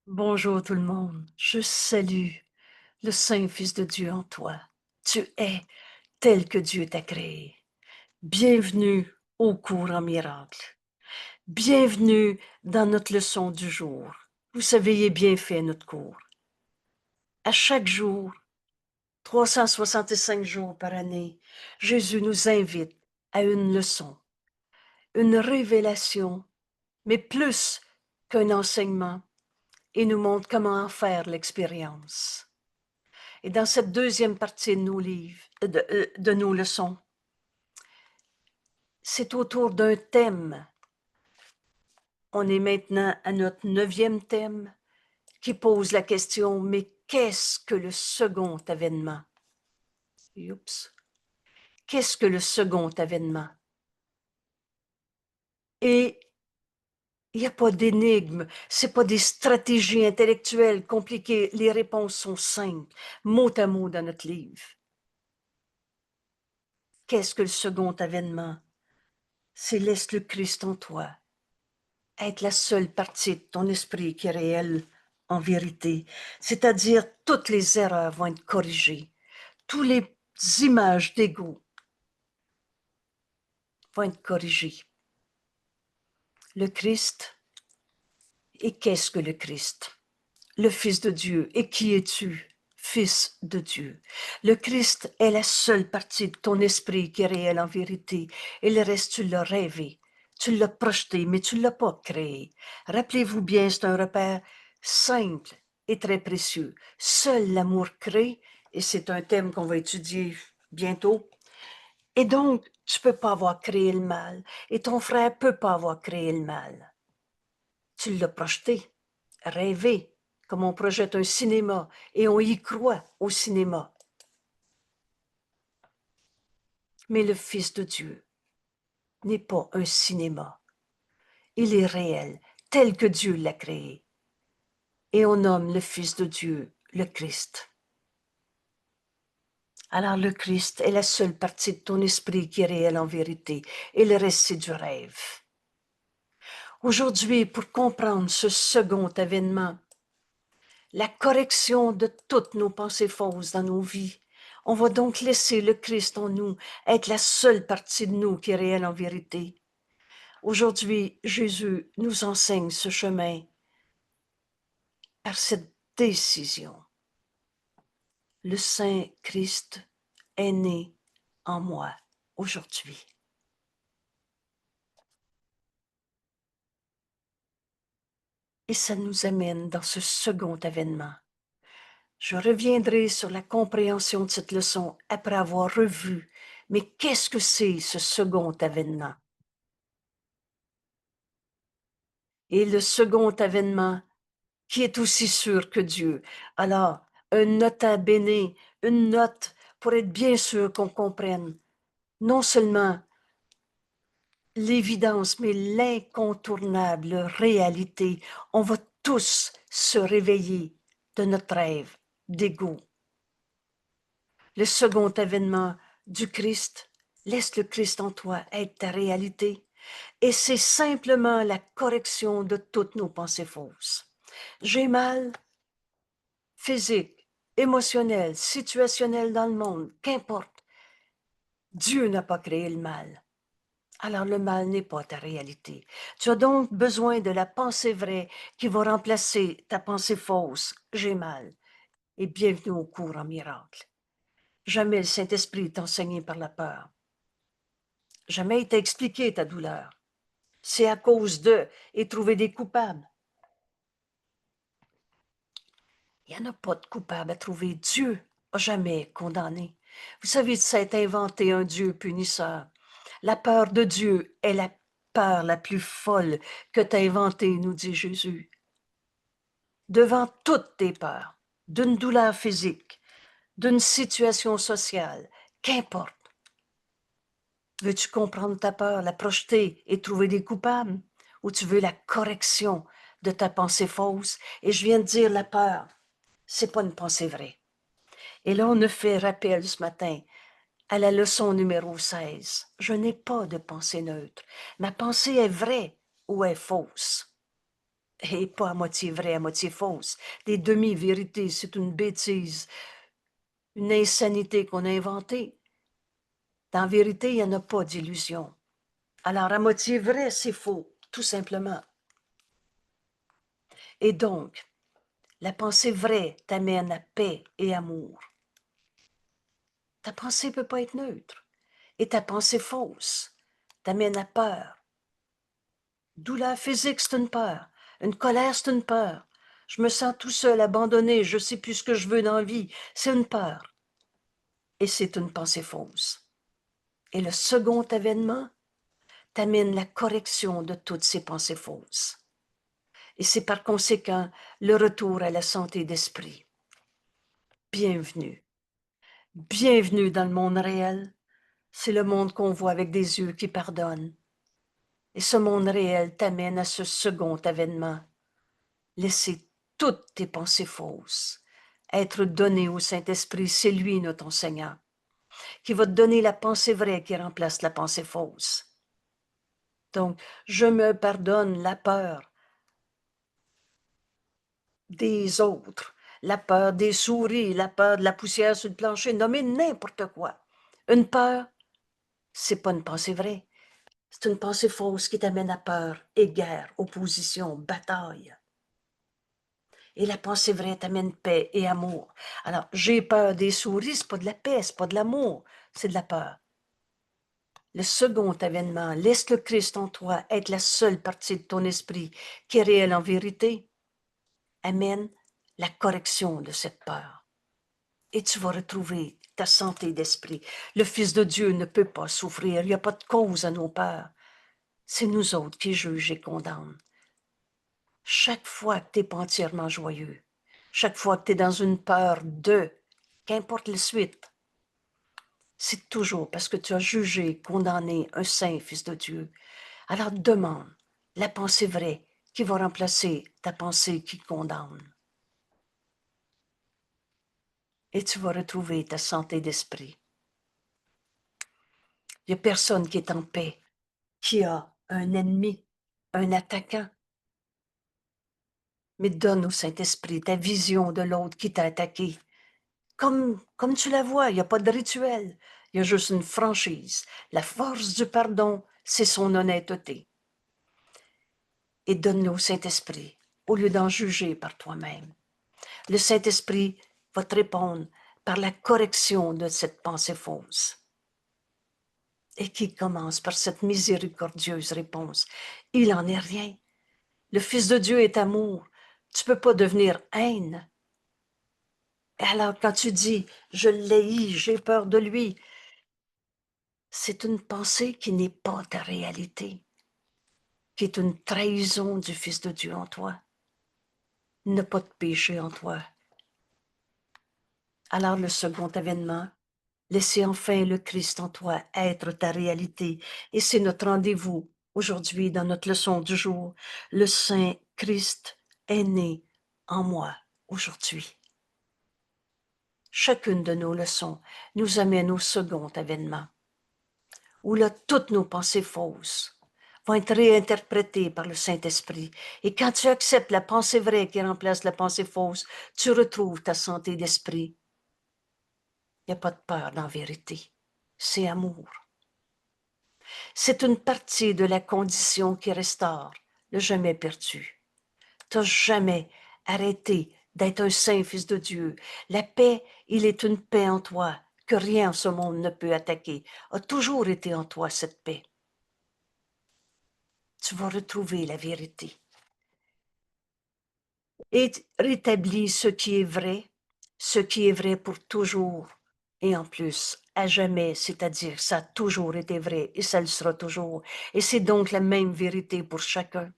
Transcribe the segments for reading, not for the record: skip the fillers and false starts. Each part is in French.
Bonjour tout le monde, je salue le Saint Fils de Dieu en toi. Tu es tel que Dieu t'a créé. Bienvenue au cours en miracle. Bienvenue dans notre leçon du jour. Vous savez, il est bien fait notre cours. À chaque jour, 365 jours par année, Jésus nous invite à une leçon, une révélation, mais plus qu'un enseignement, et nous montre comment en faire l'expérience. Et dans cette deuxième partie de nos livres, de nos leçons, c'est autour d'un thème. On est maintenant à notre 9e thème qui pose la question, mais qu'est-ce que le second avènement? Oups. Qu'est-ce que le second avènement? Et il n'y a pas d'énigme, c'est pas des stratégies intellectuelles compliquées, les réponses sont simples, mot à mot dans notre livre. Qu'est-ce que le second avènement? C'est laisse le Christ en toi, être la seule partie de ton esprit qui est réelle en vérité. C'est-à-dire, toutes les erreurs vont être corrigées. Toutes les images d'ego vont être corrigées. Le Christ, et qu'est-ce que le Christ? Le Fils de Dieu. Et qui es-tu? Fils de Dieu. Le Christ est la seule partie de ton esprit qui est réelle en vérité. Et le reste, tu l'as rêvé. Tu l'as projeté, mais tu ne l'as pas créé. Rappelez-vous bien, c'est un repère simple et très précieux. Seul l'amour crée, et c'est un thème qu'on va étudier bientôt. Et donc, tu ne peux pas avoir créé le mal, et ton frère ne peut pas avoir créé le mal. Tu l'as projeté, rêvé, comme on projette un cinéma, et on y croit au cinéma. Mais le Fils de Dieu n'est pas un cinéma. Il est réel, tel que Dieu l'a créé. Et on nomme le Fils de Dieu le Christ. Alors le Christ est la seule partie de ton esprit qui est réelle en vérité, et le reste c'est du rêve. Aujourd'hui, pour comprendre ce second avènement, la correction de toutes nos pensées fausses dans nos vies, on va donc laisser le Christ en nous être la seule partie de nous qui est réelle en vérité. Aujourd'hui, Jésus nous enseigne ce chemin par cette décision. Le Saint Christ est né en moi aujourd'hui. Et ça nous amène dans ce second avènement. Je reviendrai sur la compréhension de cette leçon après avoir revu, mais qu'est-ce que c'est ce second avènement? Et le second avènement, qui est aussi sûr que Dieu. Alors, un nota bene, une note pour être bien sûr qu'on comprenne non seulement l'évidence, mais l'incontournable réalité. On va tous se réveiller de notre rêve d'ego. Le second avènement du Christ, laisse le Christ en toi être ta réalité. Et c'est simplement la correction de toutes nos pensées fausses. J'ai mal physique, émotionnel, situationnel dans le monde, qu'importe. Dieu n'a pas créé le mal. Alors le mal n'est pas ta réalité. Tu as donc besoin de la pensée vraie qui va remplacer ta pensée fausse. J'ai mal. Et bienvenue au cours en miracle. Jamais le Saint-Esprit t'a enseigné par la peur. Jamais il t'a expliqué ta douleur. C'est à cause d'eux et trouver des coupables. Il n'y en a pas de coupable à trouver. Dieu n'a jamais condamné. Vous savez, c'est inventé un Dieu punisseur. La peur de Dieu est la peur la plus folle que tu as inventée, nous dit Jésus. Devant toutes tes peurs, d'une douleur physique, d'une situation sociale, qu'importe. Veux-tu comprendre ta peur, la projeter et trouver des coupables? Ou tu veux la correction de ta pensée fausse? Et je viens de dire la peur, c'est pas une pensée vraie. Et là, on ne fait rappel ce matin à la leçon numéro 16. Je n'ai pas de pensée neutre. Ma pensée est vraie ou est fausse. Et pas à moitié vraie, à moitié fausse. Des demi-vérités, c'est une bêtise, une insanité qu'on a inventée. Dans la vérité, il n'y en a pas d'illusion. Alors, à moitié vrai, c'est faux, tout simplement. Et donc, la pensée vraie t'amène à paix et amour. Ta pensée ne peut pas être neutre. Et ta pensée fausse t'amène à peur. Douleur physique, c'est une peur. Une colère, c'est une peur. Je me sens tout seul, abandonné, je ne sais plus ce que je veux dans la vie. C'est une peur. Et c'est une pensée fausse. Et le second événement t'amène la correction de toutes ces pensées fausses. Et c'est par conséquent le retour à la santé d'esprit. Bienvenue. Bienvenue dans le monde réel. C'est le monde qu'on voit avec des yeux qui pardonnent. Et ce monde réel t'amène à ce second événement. Laisser toutes tes pensées fausses être données au Saint-Esprit. C'est lui notre enseignant, qui va te donner la pensée vraie qui remplace la pensée fausse. Donc, je me pardonne la peur des autres, la peur des souris, la peur de la poussière sur le plancher, nommez n'importe quoi. Une peur, c'est pas une pensée vraie. C'est une pensée fausse qui t'amène à peur et guerre, opposition, bataille. Et la pensée vraie t'amène paix et amour. Alors, j'ai peur des souris, c'est pas de la paix, c'est pas de l'amour, c'est de la peur. Le second événement, laisse le Christ en toi être la seule partie de ton esprit qui est réelle en vérité, amène la correction de cette peur. Et tu vas retrouver ta santé d'esprit. Le Fils de Dieu ne peut pas souffrir, il n'y a pas de cause à nos peurs. C'est nous autres qui jugeons et condamnons. Chaque fois que tu n'es pas entièrement joyeux, chaque fois que tu es dans une peur de, qu'importe la suite, c'est toujours parce que tu as jugé, condamné un saint Fils de Dieu. Alors demande la pensée vraie qui va remplacer ta pensée qui condamne. Et tu vas retrouver ta santé d'esprit. Il n'y a personne qui est en paix, qui a un ennemi, un attaquant. Mais donne au Saint-Esprit ta vision de l'autre qui t'a attaqué. Comme tu la vois, il n'y a pas de rituel, il y a juste une franchise. La force du pardon, c'est son honnêteté. Et donne-le au Saint-Esprit, au lieu d'en juger par toi-même. Le Saint-Esprit va te répondre par la correction de cette pensée fausse. Et qui commence par cette miséricordieuse réponse. Il n'en est rien. Le Fils de Dieu est amour. Tu ne peux pas devenir haine. Et alors, quand tu dis « je l'haïs, j'ai peur de lui », c'est une pensée qui n'est pas ta réalité, qui est une trahison du Fils de Dieu en toi. Il n'a pas de péché en toi. Alors, le second événement, laissez enfin le Christ en toi être ta réalité. Et c'est notre rendez-vous aujourd'hui dans notre leçon du jour. Le Saint Christ est né en moi aujourd'hui. Chacune de nos leçons nous amène au second événement, où là, toutes nos pensées fausses vont être réinterprétées par le Saint-Esprit. Et quand tu acceptes la pensée vraie qui remplace la pensée fausse, tu retrouves ta santé d'esprit. Il n'y a pas de peur dans la vérité, c'est amour. C'est une partie de la condition qui restaure le jamais perdu. Tu n'as jamais arrêté d'être un saint Fils de Dieu. La paix, il est une paix en toi que rien en ce monde ne peut attaquer. A toujours été en toi cette paix. Tu vas retrouver la vérité. Et rétablis ce qui est vrai pour toujours, et en plus, à jamais, c'est-à-dire ça a toujours été vrai et ça le sera toujours. Et c'est donc la même vérité pour chacun.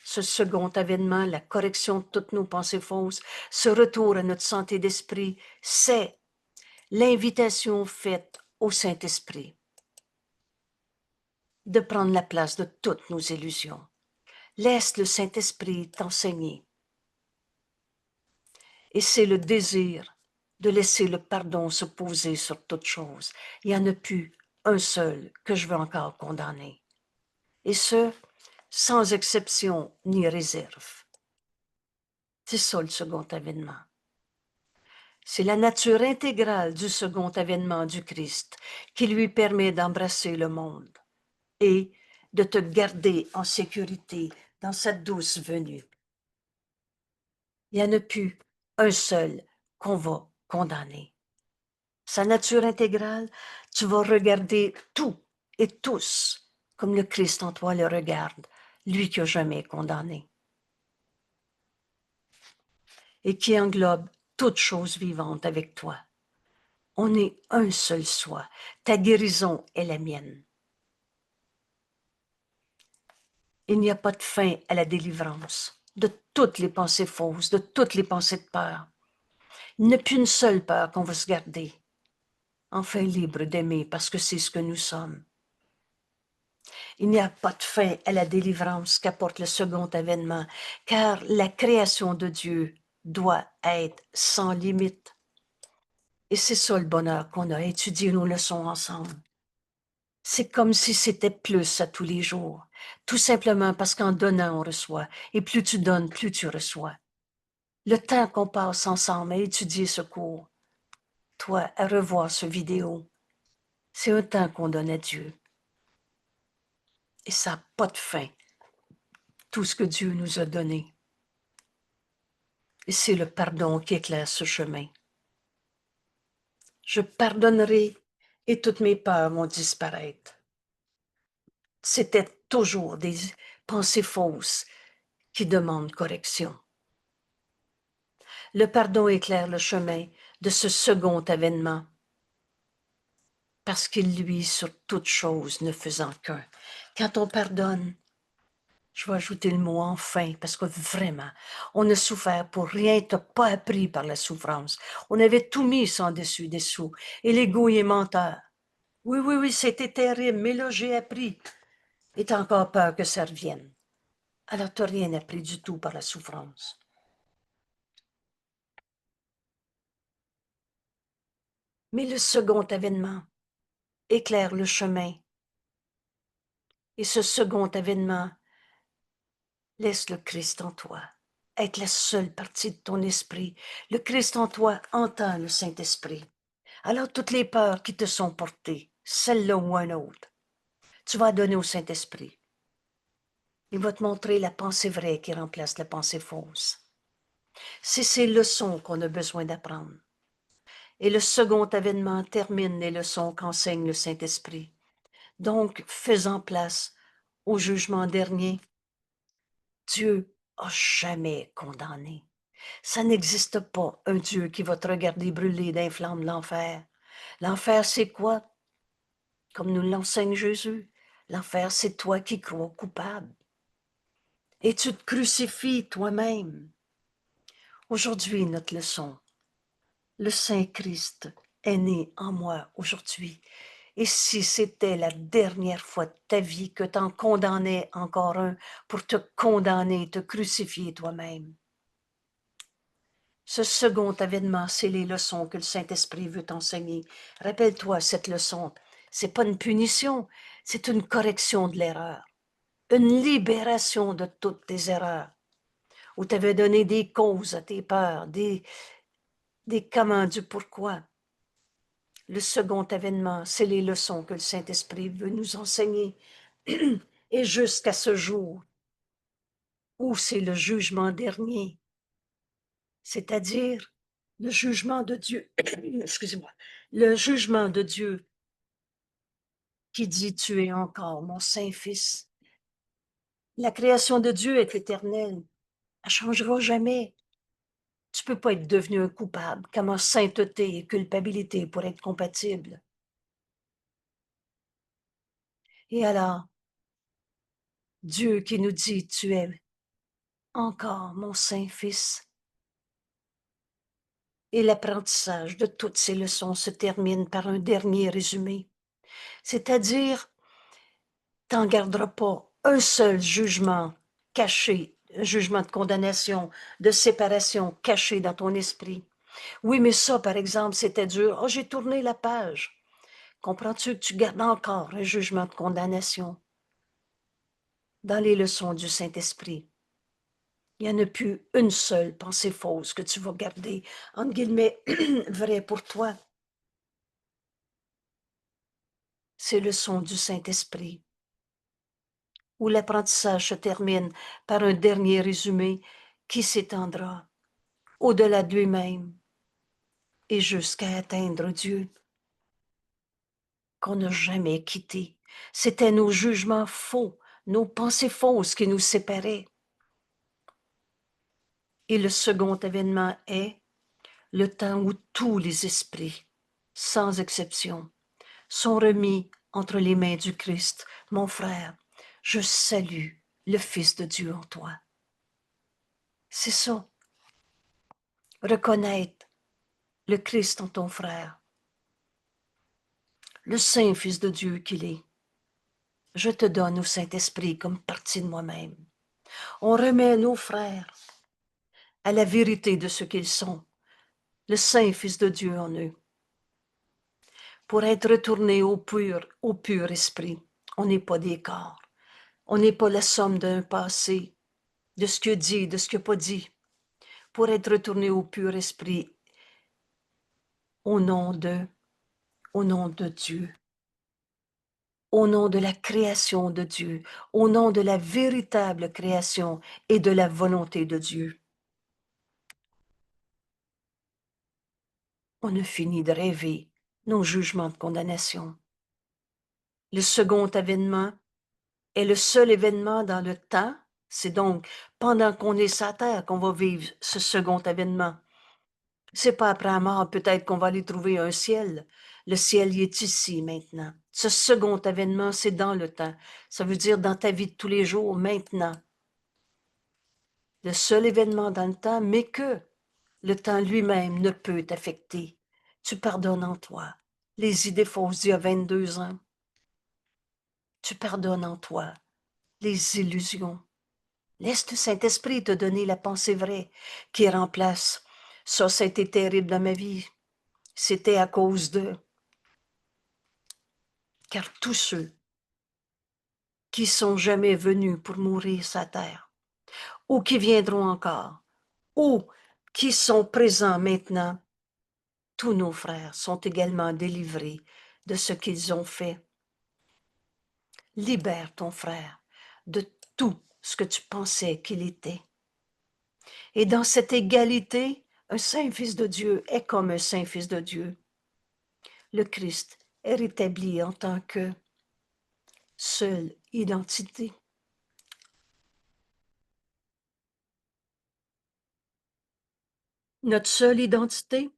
Ce second événement, la correction de toutes nos pensées fausses, ce retour à notre santé d'esprit, c'est l'invitation faite au Saint-Esprit de prendre la place de toutes nos illusions. Laisse le Saint-Esprit t'enseigner. Et c'est le désir de laisser le pardon se poser sur toute chose. Il n'y en a plus un seul que je veux encore condamner. Et ce, sans exception ni réserve. C'est ça le second avènement. C'est la nature intégrale du second avènement du Christ qui lui permet d'embrasser le monde et de te garder en sécurité dans sa douce venue. Il n'y en a plus un seul qu'on va condamner. Sa nature intégrale, tu vas regarder tout et tous comme le Christ en toi le regarde, lui qui n'a jamais condamné. Et qui englobe toute chose vivante avec toi. On est un seul soi. Ta guérison est la mienne. Il n'y a pas de fin à la délivrance de toutes les pensées fausses, de toutes les pensées de peur. Il n'y a plus une seule peur qu'on va se garder. Enfin libre d'aimer parce que c'est ce que nous sommes. Il n'y a pas de fin à la délivrance qu'apporte le second avènement, car la création de Dieu doit être sans limite. Et c'est ça le bonheur qu'on a, étudié nos leçons ensemble. C'est comme si c'était plus à tous les jours, tout simplement parce qu'en donnant, on reçoit, et plus tu donnes, plus tu reçois. Le temps qu'on passe ensemble à étudier ce cours, toi, à revoir ce vidéo, c'est un temps qu'on donne à Dieu. Et ça n'a pas de fin, tout ce que Dieu nous a donné. Et c'est le pardon qui éclaire ce chemin. Je pardonnerai et toutes mes peurs vont disparaître. C'était toujours des pensées fausses qui demandent correction. Le pardon éclaire le chemin de ce second avènement, parce qu'il lui, sur toute chose, ne faisant qu'un. Quand on pardonne, je vais ajouter le mot enfin, parce que vraiment, on a souffert pour rien, t'as pas appris par la souffrance. On avait tout mis sans dessus dessous, et l'ego est menteur. Oui, c'était terrible, mais là, j'ai appris. Et t'as encore peur que ça revienne. Alors, t'as rien appris du tout par la souffrance. Mais le second avènement éclaire le chemin. Et ce second avènement laisse le Christ en toi être la seule partie de ton esprit. Le Christ en toi entend le Saint-Esprit. Alors, toutes les peurs qui te sont portées, celle-là ou un autre, tu vas donner au Saint-Esprit. Il va te montrer la pensée vraie qui remplace la pensée fausse. C'est ces leçons qu'on a besoin d'apprendre. Et le second avènement termine les leçons qu'enseigne le Saint-Esprit. Donc, faisant place au jugement dernier, Dieu n'a jamais condamné. Ça n'existe pas, un Dieu qui va te regarder brûler d'un flamme de l'enfer. L'enfer, c'est quoi? Comme nous l'enseigne Jésus, l'enfer, c'est toi qui crois coupable. Et tu te crucifies toi-même. Aujourd'hui, notre leçon, le Saint-Christ est né en moi aujourd'hui. Et si c'était la dernière fois de ta vie que t'en condamnais encore un pour te condamner, te crucifier toi-même? Ce second avènement, c'est les leçons que le Saint-Esprit veut t'enseigner. Rappelle-toi cette leçon. C'est pas une punition, c'est une correction de l'erreur. Une libération de toutes tes erreurs. Où tu avais donné des causes à tes peurs, des comment, du pourquoi. Le second avènement, c'est les leçons que le Saint-Esprit veut nous enseigner. Et jusqu'à ce jour, où c'est le jugement dernier, c'est-à-dire le jugement de Dieu, excusez-moi, le jugement de Dieu qui dit tu es encore mon Saint-Fils. La création de Dieu est éternelle, elle ne changera jamais. Tu ne peux pas être devenu un coupable, comment sainteté et culpabilité pourraient être compatibles. Et alors, Dieu qui nous dit tu es encore mon Saint-Fils. Et l'apprentissage de toutes ces leçons se termine par un dernier résumé, c'est-à-dire, t'en garderas pas un seul jugement caché, un jugement de condamnation, de séparation caché dans ton esprit. Oui, mais ça, par exemple, c'était dur. Oh, j'ai tourné la page. Comprends-tu que tu gardes encore un jugement de condamnation? dans les leçons du Saint-Esprit. Il n'y en a plus une seule pensée fausse que tu vas garder, entre guillemets, vraie pour toi. Ces leçons du Saint-Esprit, où l'apprentissage se termine par un dernier résumé qui s'étendra au-delà de lui-même et jusqu'à atteindre Dieu, qu'on n'a jamais quitté. C'était nos jugements faux, nos pensées fausses qui nous séparaient. Et le second événement est le temps où tous les esprits, sans exception, sont remis entre les mains du Christ. Mon frère, je salue le Fils de Dieu en toi. C'est ça. Reconnaître le Christ en ton frère, le Saint Fils de Dieu qu'il est. Je te donne au Saint-Esprit comme partie de moi-même. On remet nos frères à la vérité de ce qu'ils sont, le Saint Fils de Dieu en eux, pour être retournés au pur esprit. On n'est pas des corps. On n'est pas la somme d'un passé, de ce que dit, de ce que pas dit, pour être retourné au pur esprit, au nom de Dieu, au nom de la création de Dieu, au nom de la véritable création et de la volonté de Dieu. On a fini de rêver nos jugements de condamnation. Le second événement est le seul événement dans le temps. C'est donc pendant qu'on est sur la terre qu'on va vivre ce second événement. C'est pas après la mort, peut-être qu'on va aller trouver un ciel. Le ciel, il est ici maintenant. Ce second événement, c'est dans le temps. Ça veut dire dans ta vie de tous les jours, maintenant. Le seul événement dans le temps, mais que le temps lui-même ne peut t'affecter. Tu pardonnes en toi les idées fausses d'il y a 22 ans. Tu pardonnes en toi les illusions. Laisse le Saint-Esprit te donner la pensée vraie qui remplace. Ça a été terrible dans ma vie. C'était à cause de... Car tous ceux qui sont jamais venus pour mourir sur la terre, ou qui viendront encore, ou qui sont présents maintenant, tous nos frères sont également délivrés de ce qu'ils ont fait. Libère ton frère de tout ce que tu pensais qu'il était. Et dans cette égalité, un saint fils de Dieu est comme un saint fils de Dieu. Le Christ est rétabli en tant que seule identité. Notre seule identité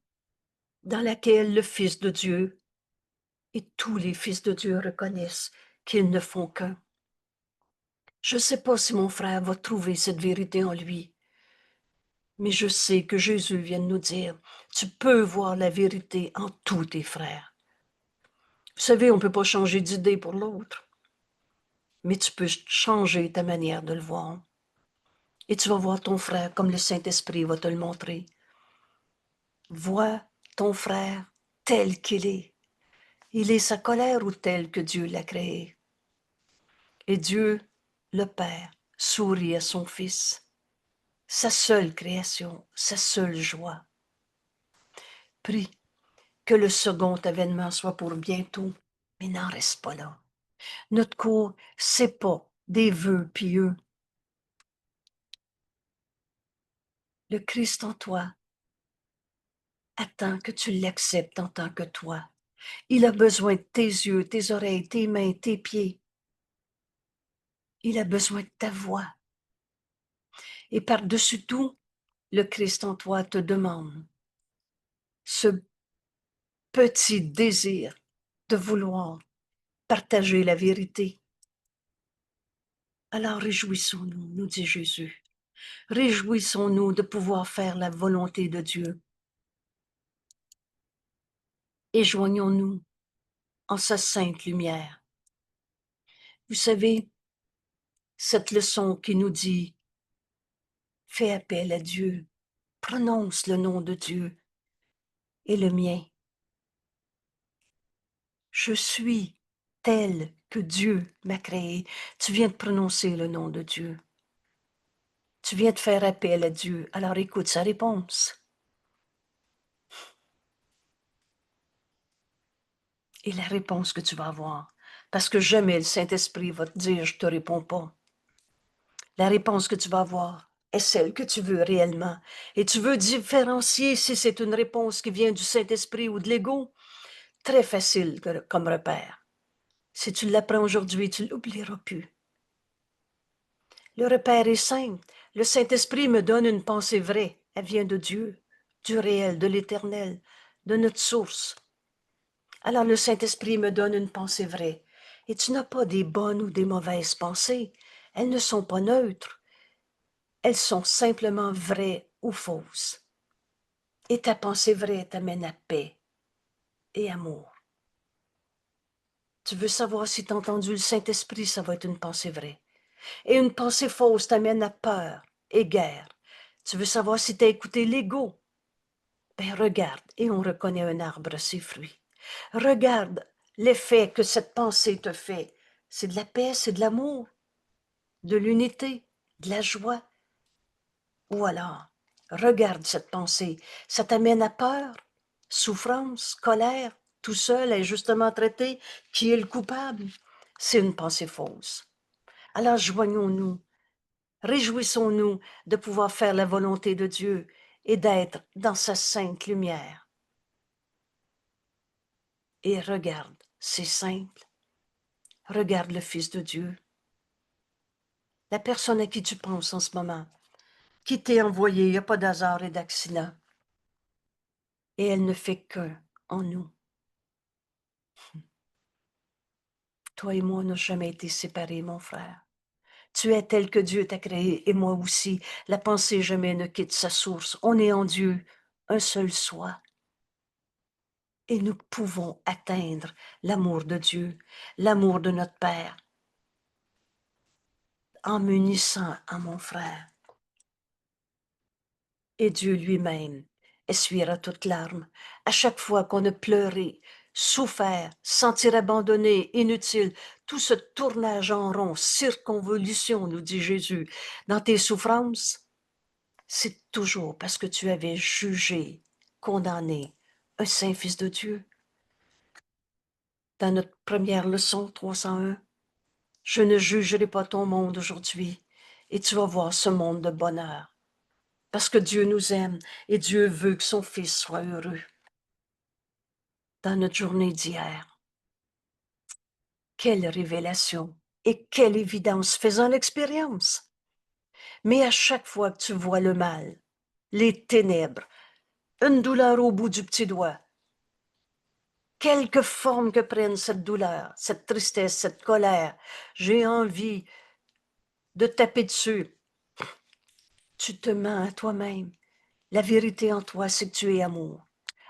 dans laquelle le Fils de Dieu et tous les fils de Dieu reconnaissent qu'ils ne font qu'un. Je ne sais pas si mon frère va trouver cette vérité en lui, mais je sais que Jésus vient de nous dire, tu peux voir la vérité en tous tes frères. Vous savez, on ne peut pas changer d'idée pour l'autre, mais tu peux changer ta manière de le voir. Et tu vas voir ton frère comme le Saint-Esprit va te le montrer. Vois ton frère tel qu'il est. Il est sa colère ou tel que Dieu l'a créé. Et Dieu, le Père, sourit à son Fils, sa seule création, sa seule joie. Prie que le second événement soit pour bientôt, mais n'en reste pas là. Notre cours, c'est pas des vœux pieux. Le Christ en toi attend que tu l'acceptes en tant que toi. Il a besoin de tes yeux, tes oreilles, tes mains, tes pieds. Il a besoin de ta voix. Et par-dessus tout, le Christ en toi te demande ce petit désir de vouloir partager la vérité. Alors réjouissons-nous, nous dit Jésus. Réjouissons-nous de pouvoir faire la volonté de Dieu. Et joignons-nous en sa sainte lumière. Vous savez, cette leçon qui nous dit « Fais appel à Dieu, prononce le nom de Dieu et le mien. Je suis tel que Dieu m'a créé. Tu viens de prononcer le nom de Dieu. Tu viens de faire appel à Dieu. Alors écoute sa réponse. Et la réponse que tu vas avoir. Parce que jamais le Saint-Esprit va te dire « je te réponds pas ». La réponse que tu vas avoir est celle que tu veux réellement. Et tu veux différencier si c'est une réponse qui vient du Saint-Esprit ou de l'ego. Très facile comme repère. Si tu l'apprends aujourd'hui, tu ne l'oublieras plus. Le repère est simple. Le Saint-Esprit me donne une pensée vraie. Elle vient de Dieu, du réel, de l'éternel, de notre source. Alors le Saint-Esprit me donne une pensée vraie. Et tu n'as pas des bonnes ou des mauvaises pensées. Elles ne sont pas neutres. Elles sont simplement vraies ou fausses. Et ta pensée vraie t'amène à paix et amour. Tu veux savoir si tu as entendu le Saint-Esprit, ça va être une pensée vraie. Et une pensée fausse t'amène à peur et guerre. Tu veux savoir si tu as écouté l'ego? Ben regarde, et on reconnaît un arbre à ses fruits. Regarde l'effet que cette pensée te fait. C'est de la paix, c'est de l'amour, de l'unité, de la joie. Ou alors, regarde cette pensée. Ça t'amène à peur, souffrance, colère, tout seul, injustement traité. Qui est le coupable? C'est une pensée fausse. Alors joignons-nous. Réjouissons-nous de pouvoir faire la volonté de Dieu et d'être dans sa sainte lumière. Et regarde, c'est simple. Regarde le Fils de Dieu, la personne à qui tu penses en ce moment, qui t'est envoyée, il n'y a pas d'hasard et d'accident. Et elle ne fait qu'un en nous. Toi et moi, on n'a jamais été séparés, mon frère. Tu es tel que Dieu t'a créé, et moi aussi. La pensée jamais ne quitte sa source. On est en Dieu, un seul soi. Et nous pouvons atteindre l'amour de Dieu, l'amour de notre Père, en m'unissant à mon frère. Et Dieu lui-même essuiera toute larme. À chaque fois qu'on a pleuré, souffert, sentir abandonné, inutile, tout ce tournage en rond, circonvolution, nous dit Jésus, dans tes souffrances, c'est toujours parce que tu avais jugé, condamné un saint fils de Dieu. Dans notre première leçon 301, je ne jugerai pas ton monde aujourd'hui, et tu vas voir ce monde de bonheur. Parce que Dieu nous aime et Dieu veut que son Fils soit heureux. Dans notre journée d'hier, quelle révélation et quelle évidence, faisant l'expérience. Mais à chaque fois que tu vois le mal, les ténèbres, une douleur au bout du petit doigt, quelque forme que prenne cette douleur, cette tristesse, cette colère, j'ai envie de taper dessus. Tu te mens à toi-même. La vérité en toi, c'est que tu es amour.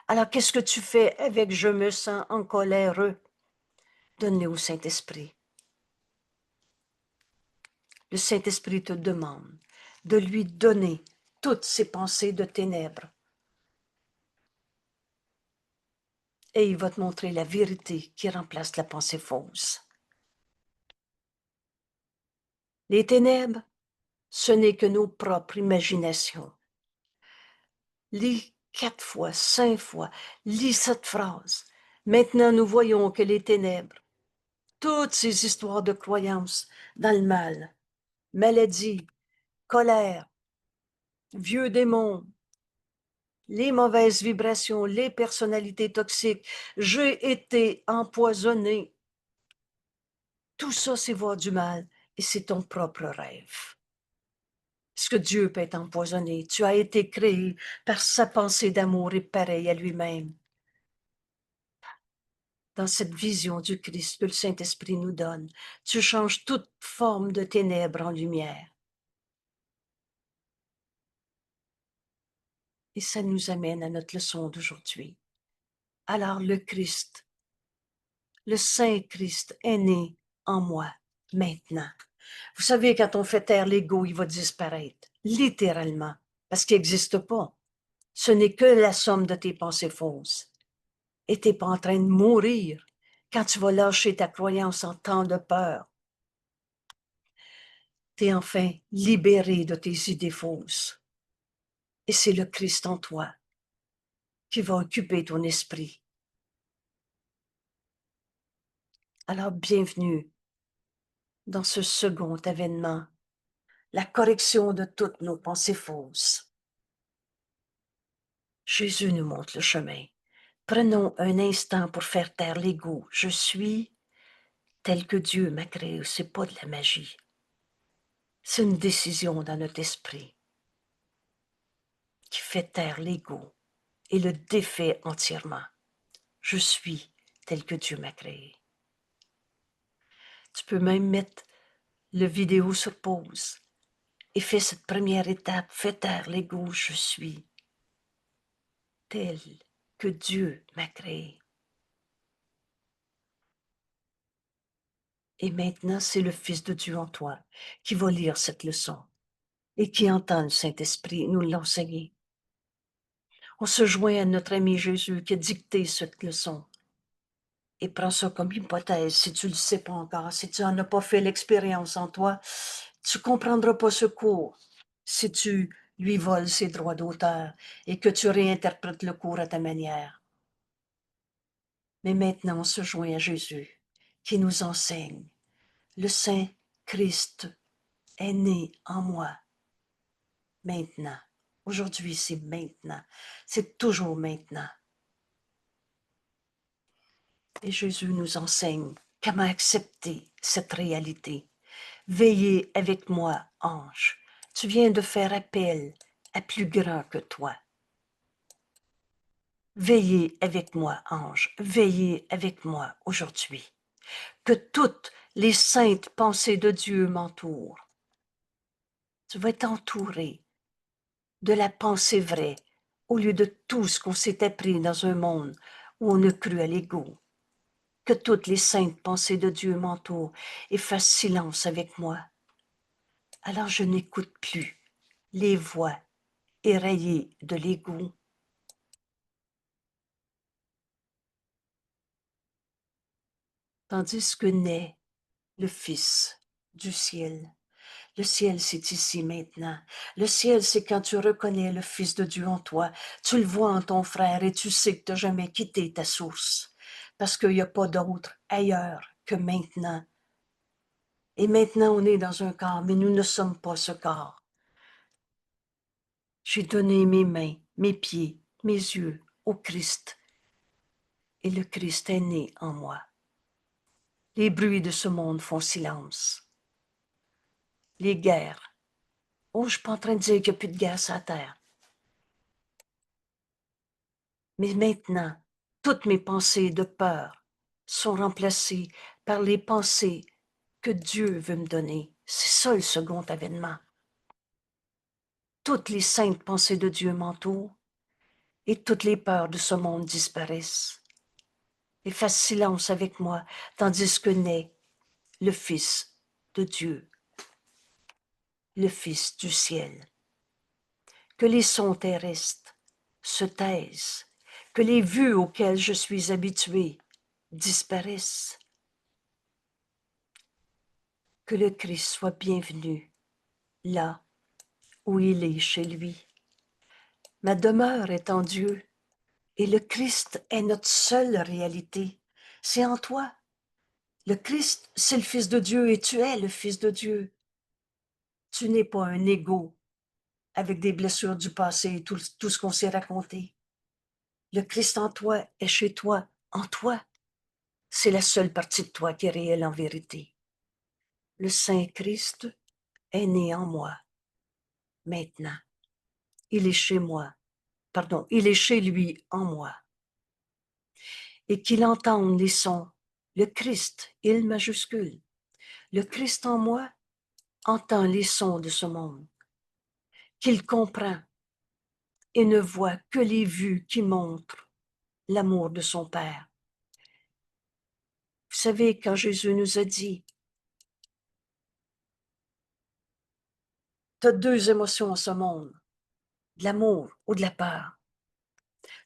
Alors, qu'est-ce que tu fais avec « je me sens en colère » Donne-le au Saint-Esprit. Le Saint-Esprit te demande de lui donner toutes ces pensées de ténèbres. Et il va te montrer la vérité qui remplace la pensée fausse. Les ténèbres, ce n'est que nos propres imaginations. Lis 4 fois, 5 fois, lis cette phrase. Maintenant, nous voyons que les ténèbres, toutes ces histoires de croyances dans le mal, maladie, colère, vieux démons, les mauvaises vibrations, les personnalités toxiques, j'ai été empoisonné. Tout ça, c'est voir du mal et c'est ton propre rêve. Est-ce que Dieu peut être empoisonné? Tu as été créé par sa pensée d'amour et pareil à lui-même. Dans cette vision du Christ que le Saint-Esprit nous donne, tu changes toute forme de ténèbres en lumière. Et ça nous amène à notre leçon d'aujourd'hui. Alors le Christ, le Saint-Christ est né en moi maintenant. Vous savez, quand on fait taire l'ego, il va disparaître, littéralement, parce qu'il n'existe pas. Ce n'est que la somme de tes pensées fausses. Et tu n'es pas en train de mourir. quand tu vas lâcher ta croyance en temps de peur, tu es enfin libéré de tes idées fausses. Et c'est le Christ en toi qui va occuper ton esprit. Alors, bienvenue dans ce second événement, la correction de toutes nos pensées fausses. Jésus nous montre le chemin. Prenons un instant pour faire taire l'ego. Je suis tel que Dieu m'a créé. C'est pas de la magie. C'est une décision dans notre esprit qui fait taire l'ego et le défait entièrement. Je suis tel que Dieu m'a créé. Tu peux même mettre le vidéo sur pause et fais cette première étape. Fais taire l'ego. Je suis tel que Dieu m'a créé. Et maintenant, c'est le Fils de Dieu en toi qui va lire cette leçon et qui entend le Saint-Esprit nous l'enseigner. On se joint à notre ami Jésus qui a dicté cette leçon. Et prends ça comme hypothèse, si tu ne le sais pas encore, si tu n'en as pas fait l'expérience en toi, tu ne comprendras pas ce cours si tu lui voles ses droits d'auteur et que tu réinterprètes le cours à ta manière. Mais maintenant, on se joint à Jésus qui nous enseigne. Le Saint Christ est né en moi. Maintenant. Aujourd'hui, c'est maintenant. C'est toujours maintenant. Et Jésus nous enseigne comment accepter cette réalité. Veillez avec moi, ange. Tu viens de faire appel à plus grand que toi. Veillez avec moi, ange. Veillez avec moi aujourd'hui. Que toutes les saintes pensées de Dieu m'entourent. Tu vas être entouré de la pensée vraie, au lieu de tout ce qu'on s'est appris dans un monde où on a cru à l'ego. Que toutes les saintes pensées de Dieu m'entourent et fassent silence avec moi. Alors je n'écoute plus les voix éraillées de l'ego. Tandis que naît le Fils du ciel. Le ciel, c'est ici maintenant. Le ciel, c'est quand tu reconnais le Fils de Dieu en toi. Tu le vois en ton frère et tu sais que tu n'as jamais quitté ta source. Parce qu'il n'y a pas d'autre ailleurs que maintenant. Et maintenant, on est dans un corps, mais nous ne sommes pas ce corps. J'ai donné mes mains, mes pieds, mes yeux au Christ. Et le Christ est né en moi. Les bruits de ce monde font silence. Les guerres. Oh, je ne suis pas en train de dire qu'il n'y a plus de guerre sur la terre. Mais maintenant, toutes mes pensées de peur sont remplacées par les pensées que Dieu veut me donner. C'est ça le second avènement. Toutes les saintes pensées de Dieu m'entourent et toutes les peurs de ce monde disparaissent. Et fasse silence avec moi, tandis que naît le Fils de Dieu, le Fils du ciel. Que les sons terrestres se taisent, que les vues auxquelles je suis habitué disparaissent. Que le Christ soit bienvenu là où il est chez lui. Ma demeure est en Dieu et le Christ est notre seule réalité. C'est en toi. Le Christ, c'est le Fils de Dieu et tu es le Fils de Dieu. Tu n'es pas un égo avec des blessures du passé et tout ce qu'on s'est raconté. Le Christ en toi est chez toi, en toi. C'est la seule partie de toi qui est réelle en vérité. Le Saint Christ est né en moi, maintenant. Il est chez moi. Pardon, il est chez lui en moi. Et qu'il entende les sons. Le Christ, il majuscule. Le Christ en moi entend les sons de ce monde. Qu'il comprend et ne voit que les vues qui montrent l'amour de son Père. Vous savez, quand Jésus nous a dit, tu as deux émotions en ce monde, de l'amour ou de la peur.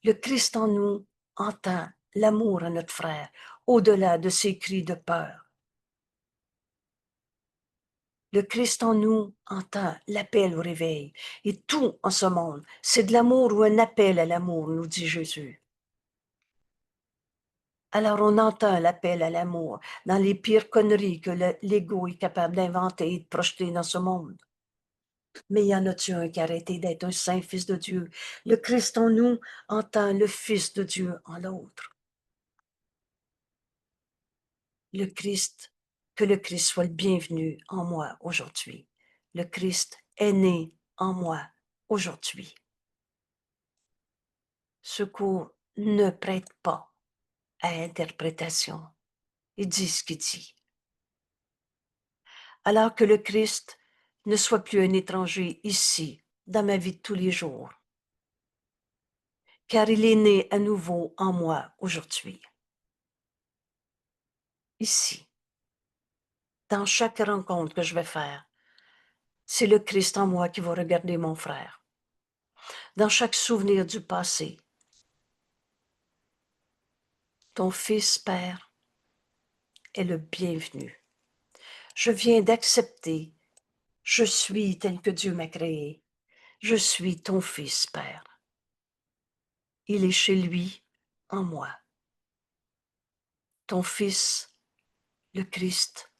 Le Christ en nous entend l'amour à notre frère. au-delà de ces cris de peur. Le Christ en nous entend l'appel au réveil. Et tout en ce monde, c'est de l'amour ou un appel à l'amour, nous dit Jésus. Alors on entend l'appel à l'amour dans les pires conneries que l'ego est capable d'inventer et de projeter dans ce monde. Mais y en a-tu un qui a arrêté d'être un saint fils de Dieu? Le Christ en nous entend le Fils de Dieu en l'autre. Le Christ, que le Christ soit le bienvenu en moi aujourd'hui. Le Christ est né en moi aujourd'hui. Secours ne prête pas à interprétation. Il dit ce qu'il dit. Alors que le Christ ne soit plus un étranger ici, dans ma vie de tous les jours, car il est né à nouveau en moi aujourd'hui. Ici, dans chaque rencontre que je vais faire, c'est le Christ en moi qui va regarder mon frère. Dans chaque souvenir du passé, ton fils, Père, est le bienvenu. Je viens d'accepter, je suis tel que Dieu m'a créé. Je suis ton fils, Père. Il est chez lui, en moi. Ton fils, le Christ,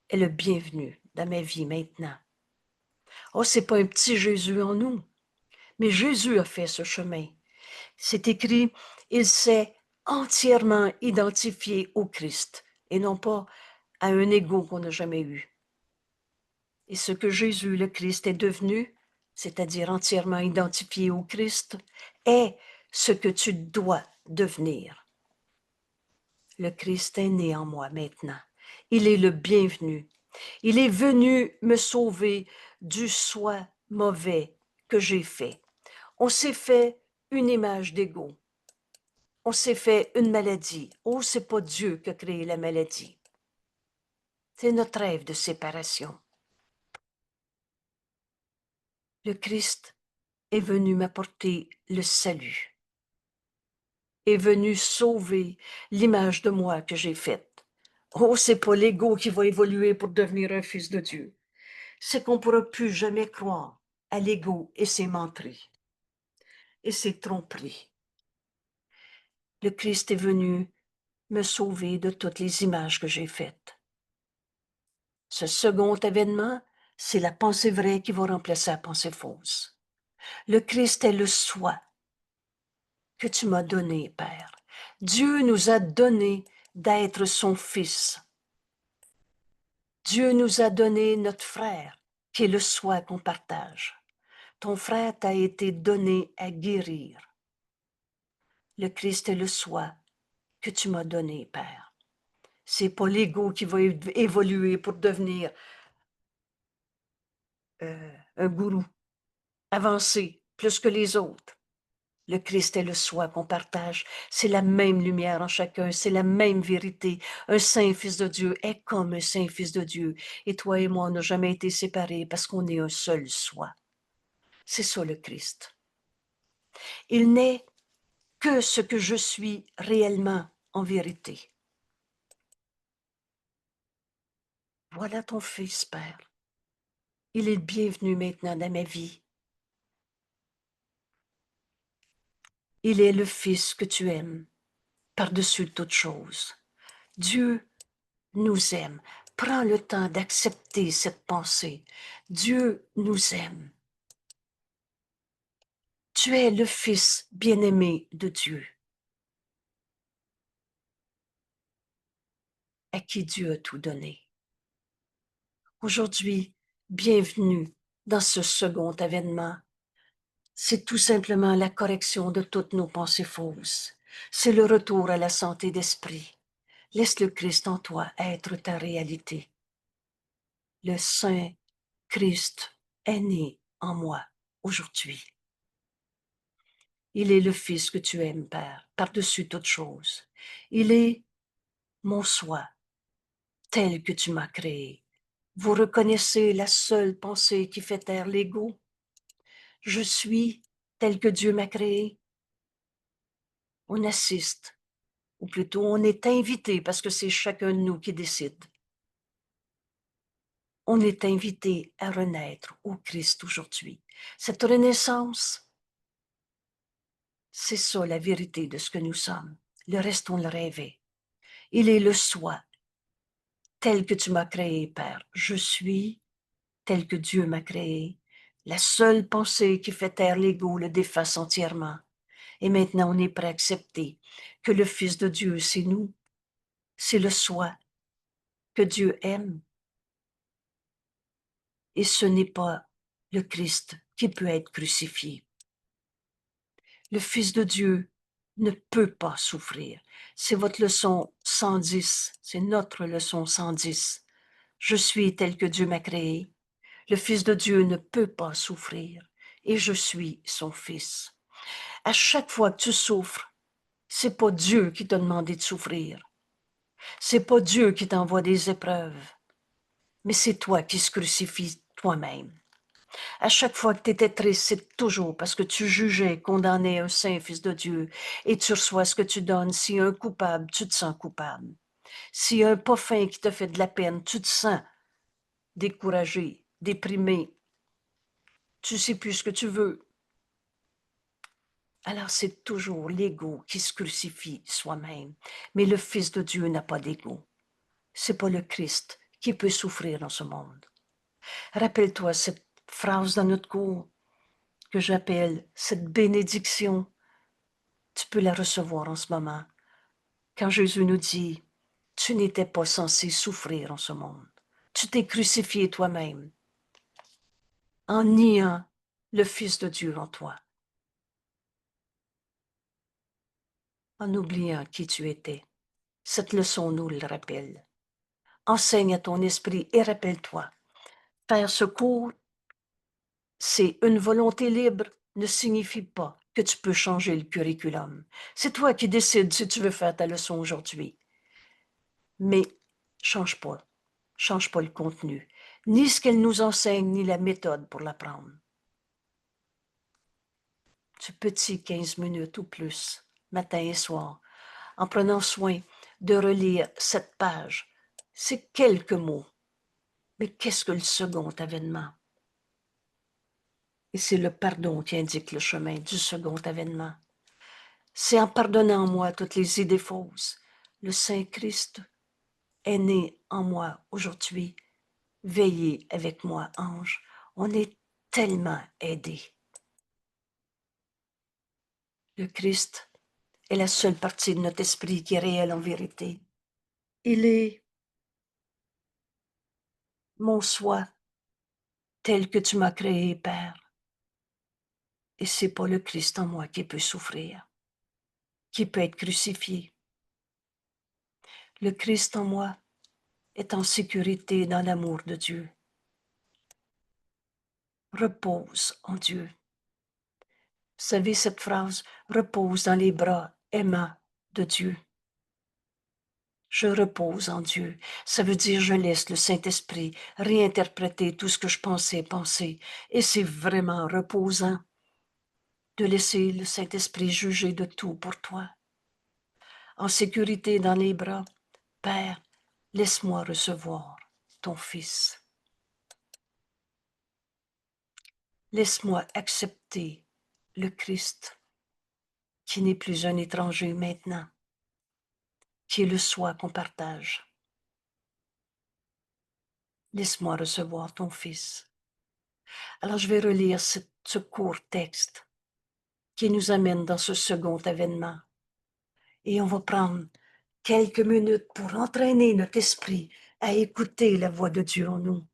est le bienvenu dans ma vie maintenant. Oh, c'est pas un petit Jésus en nous, mais Jésus a fait ce chemin. C'est écrit, il s'est entièrement identifié au Christ et non pas à un ego qu'on n'a jamais eu. Et ce que Jésus, le Christ, est devenu, c'est-à-dire entièrement identifié au Christ, est ce que tu dois devenir. Le Christ est né en moi maintenant. Il est le bienvenu. Il est venu me sauver du soi mauvais que j'ai fait. On s'est fait une image d'ego. On s'est fait une maladie. Oh, c'est pas Dieu qui a créé la maladie. C'est notre rêve de séparation. Le Christ est venu m'apporter le salut. Est venu sauver l'image de moi que j'ai faite. Oh, c'est pas l'ego qui va évoluer pour devenir un fils de Dieu. C'est qu'on ne pourra plus jamais croire à l'ego et ses menteries et ses tromperies. Le Christ est venu me sauver de toutes les images que j'ai faites. Ce second événement, c'est la pensée vraie qui va remplacer la pensée fausse. Le Christ est le soi que tu m'as donné, Père. Dieu nous a donné d'être son Fils. Dieu nous a donné notre frère, qui est le soi qu'on partage. Ton frère t'a été donné à guérir. Le Christ est le soi que tu m'as donné, Père. C'est pas l'ego qui va évoluer pour devenir un gourou, avancer plus que les autres. Le Christ est le soi qu'on partage. C'est la même lumière en chacun, c'est la même vérité. Un saint fils de Dieu est comme un saint fils de Dieu. Et toi et moi, on n'a jamais été séparés parce qu'on est un seul soi. C'est ça le Christ. Il n'est que ce que je suis réellement en vérité. Voilà ton fils, Père. Il est le bienvenu maintenant dans ma vie. Il est le Fils que tu aimes, par-dessus toute chose. Dieu nous aime. Prends le temps d'accepter cette pensée. Dieu nous aime. Tu es le Fils bien-aimé de Dieu, à qui Dieu a tout donné. Aujourd'hui, bienvenue dans ce second événement. C'est tout simplement la correction de toutes nos pensées fausses. C'est le retour à la santé d'esprit. Laisse le Christ en toi être ta réalité. Le Saint Christ est né en moi aujourd'hui. Il est le Fils que tu aimes, Père, par-dessus toute chose. Il est mon soi, tel que tu m'as créé. Vous reconnaissez la seule pensée qui fait taire l'ego? Je suis tel que Dieu m'a créé. On assiste ou plutôt on est invité parce que c'est chacun de nous qui décide. On est invité à renaître au Christ aujourd'hui. Cette renaissance, c'est ça la vérité de ce que nous sommes. Le reste, on le rêvait. Il est le soi, tel que tu m'as créé, Père. Je suis tel que Dieu m'a créé. La seule pensée qui fait taire l'ego le déface entièrement. Et maintenant, on est prêt à accepter que le Fils de Dieu, c'est nous. C'est le soi que Dieu aime. Et ce n'est pas le Christ qui peut être crucifié. Le Fils de Dieu ne peut pas souffrir. C'est votre leçon 110, c'est notre leçon 110. Je suis tel que Dieu m'a créé. Le Fils de Dieu ne peut pas souffrir et je suis son Fils. À chaque fois que tu souffres, c'est pas Dieu qui t'a demandé de souffrir. C'est pas Dieu qui t'envoie des épreuves, mais c'est toi qui se crucifies toi-même. À chaque fois que tu étais triste, c'est toujours parce que tu jugeais, condamnais un saint fils de Dieu et tu reçois ce que tu donnes. S'il y a un coupable, tu te sens coupable. S'il y a un pas fin qui te fait de la peine, tu te sens découragé, déprimé. Tu sais plus ce que tu veux. Alors c'est toujours l'ego qui se crucifie soi-même. Mais le Fils de Dieu n'a pas d'ego. C'est pas le Christ qui peut souffrir dans ce monde. Rappelle-toi cette phrase dans notre cours que j'appelle cette bénédiction. Tu peux la recevoir en ce moment. Quand Jésus nous dit, tu n'étais pas censé souffrir en ce monde. Tu t'es crucifié toi-même en niant le Fils de Dieu en toi, en oubliant qui tu étais. Cette leçon nous le rappelle. Enseigne à ton esprit et rappelle-toi. Faire ce cours, c'est une volonté libre, ne signifie pas que tu peux changer le curriculum. C'est toi qui décides si tu veux faire ta leçon aujourd'hui. Mais change pas. Change pas le contenu, ni ce qu'elle nous enseigne, ni la méthode pour l'apprendre. Ce petit 15 minutes ou plus, matin et soir, en prenant soin de relire cette page. C'est quelques mots. Mais qu'est-ce que le second avènement? Et c'est le pardon qui indique le chemin du second avènement. C'est en pardonnant en moi toutes les idées fausses. Le Saint-Christ est né en moi aujourd'hui. Veillez avec moi, ange. On est tellement aidés. Le Christ est la seule partie de notre esprit qui est réelle en vérité. Il est mon soi, tel que tu m'as créé, Père. Et c'est pas le Christ en moi qui peut souffrir, qui peut être crucifié. Le Christ en moi est en sécurité dans l'amour de Dieu. Repose en Dieu. Vous savez cette phrase, repose dans les bras aimants de Dieu. Je repose en Dieu. Ça veut dire je laisse le Saint-Esprit réinterpréter tout ce que je pensais penser. Et c'est vraiment reposant de laisser le Saint-Esprit juger de tout pour toi. En sécurité dans les bras, Père, laisse-moi recevoir ton Fils. Laisse-moi accepter le Christ, qui n'est plus un étranger maintenant, qui est le soi qu'on partage. Laisse-moi recevoir ton Fils. Alors je vais relire ce court texte qui nous amène dans ce second avènement. Et on va prendre quelques minutes pour entraîner notre esprit à écouter la voix de Dieu en nous,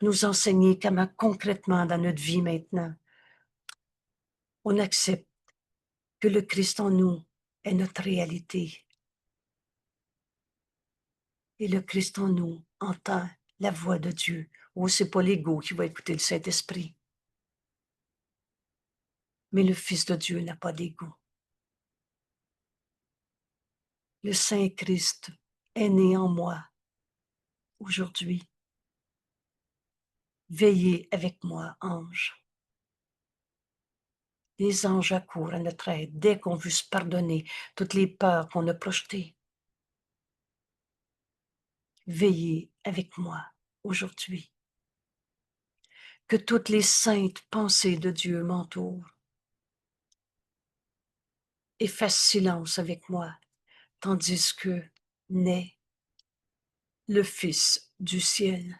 nous enseigner comment concrètement dans notre vie maintenant, on accepte que le Christ en nous est notre réalité. Et le Christ en nous entend la voix de Dieu. Oh, c'est pas l'ego qui va écouter le Saint-Esprit. Mais le Fils de Dieu n'a pas d'ego. Le Saint-Christ est né en moi aujourd'hui. Veillez avec moi, ange. Les anges accourent à notre aide dès qu'on veut se pardonner toutes les peurs qu'on a projetées. Veillez avec moi aujourd'hui. Que toutes les saintes pensées de Dieu m'entourent et fassent silence avec moi, tandis que naît le Fils du ciel.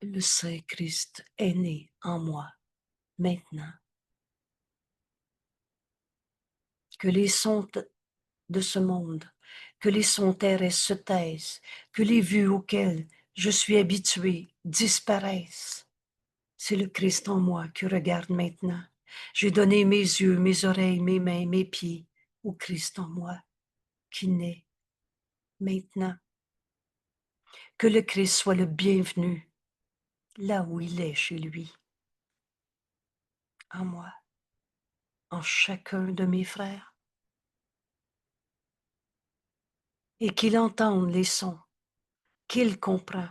Le Saint Christ est né en moi maintenant. Que les sons de ce monde, que les sons terrestres se taisent, que les vues auxquelles je suis habitué disparaissent. C'est le Christ en moi qui regarde maintenant. J'ai donné mes yeux, mes oreilles, mes mains, mes pieds au Christ en moi qui naît maintenant. Que le Christ soit le bienvenu là où il est chez lui, en moi, en chacun de mes frères, et qu'il entende les sons, qu'il comprend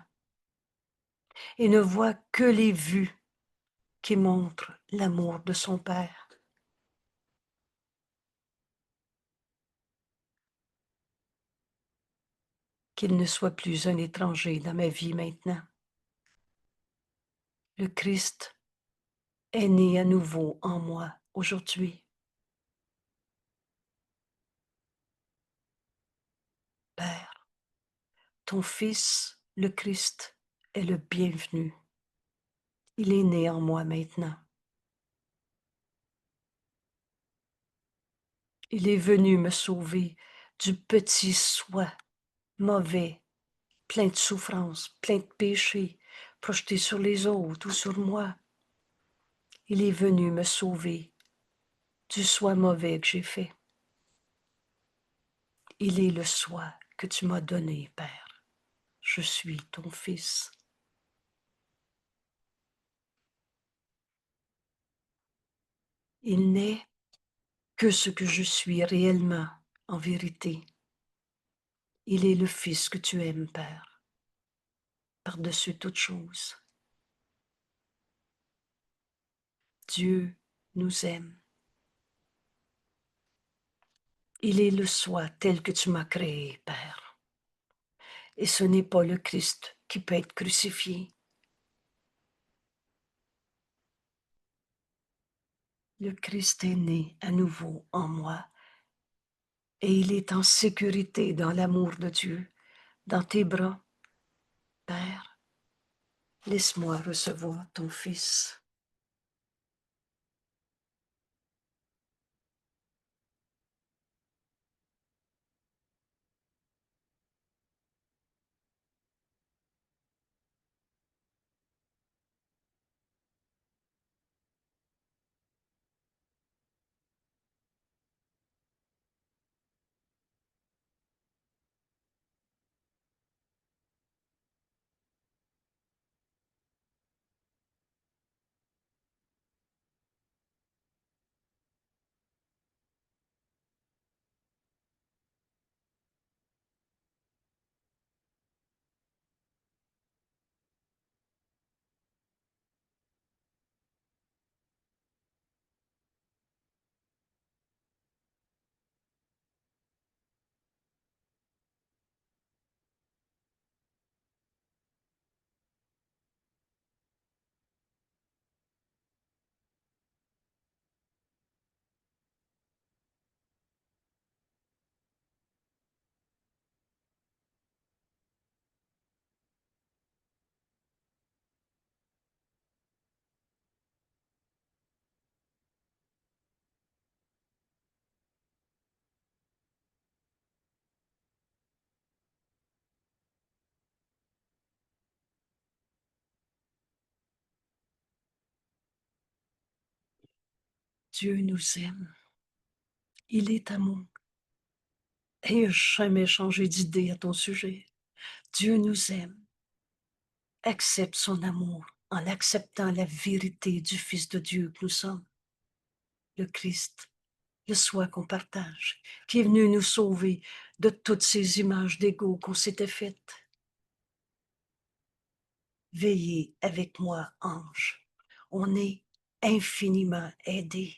et ne voit que les vues qui montrent l'amour de son Père. Qu'il ne soit plus un étranger dans ma vie maintenant. Le Christ est né à nouveau en moi aujourd'hui. Père, ton Fils, le Christ, est le bienvenu. Il est né en moi maintenant. Il est venu me sauver du petit soi mauvais, plein de souffrances, plein de péchés, projetés sur les autres ou sur moi. Il est venu me sauver du soi mauvais que j'ai fait. Il est le soi que tu m'as donné, Père. Je suis ton Fils. Il n'est que ce que je suis réellement, en vérité. Il est le Fils que tu aimes, Père, par-dessus toute chose. Dieu nous aime. Il est le soi tel que tu m'as créé, Père. Et ce n'est pas le Christ qui peut être crucifié. Le Christ est né à nouveau en moi et il est en sécurité dans l'amour de Dieu, dans tes bras. Père, laisse-moi recevoir ton Fils. Dieu nous aime. Il est amour. Et jamais changé d'idée à ton sujet. Dieu nous aime. Accepte son amour en acceptant la vérité du Fils de Dieu que nous sommes, le Christ, le soi qu'on partage, qui est venu nous sauver de toutes ces images d'ego qu'on s'était faites. Veillez avec moi, ange. On est infiniment aidés.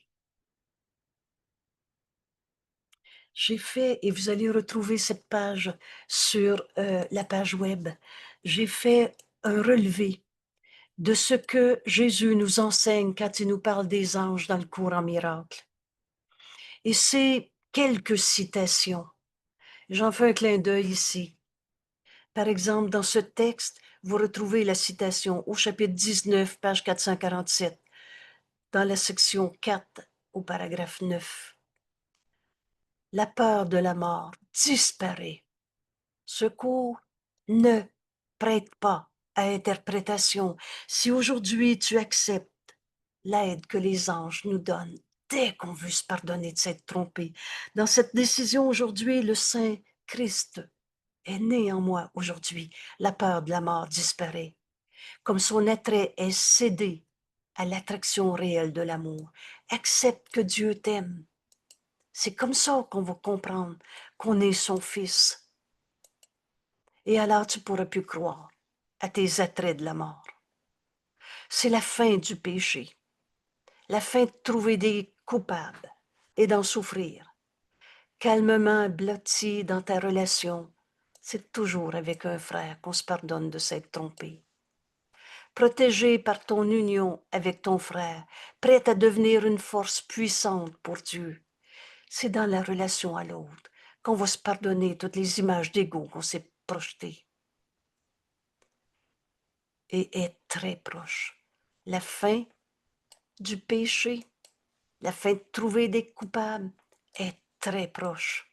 J'ai fait, et vous allez retrouver cette page sur la page web, j'ai fait un relevé de ce que Jésus nous enseigne quand il nous parle des anges dans le cours en miracle. Et c'est quelques citations. J'en fais un clin d'œil ici. Par exemple, dans ce texte, vous retrouvez la citation au chapitre 19, page 447, dans la section 4, au paragraphe 9. La peur de la mort disparaît. Ce cours ne prête pas à interprétation. Si aujourd'hui tu acceptes l'aide que les anges nous donnent dès qu'on veut se pardonner de s'être trompé, dans cette décision aujourd'hui, le Saint Christ est né en moi aujourd'hui. La peur de la mort disparaît. Comme son attrait est cédé à l'attraction réelle de l'amour. Accepte que Dieu t'aime. C'est comme ça qu'on va comprendre qu'on est son fils. Et alors tu pourras plus croire à tes attraits de la mort. C'est la fin du péché, la fin de trouver des coupables et d'en souffrir. Calmement blotti dans ta relation, c'est toujours avec un frère qu'on se pardonne de s'être trompé. Protégé par ton union avec ton frère, prête à devenir une force puissante pour Dieu. C'est dans la relation à l'autre qu'on va se pardonner toutes les images d'ego qu'on s'est projetées. Et est très proche. La fin du péché, la fin de trouver des coupables est très proche.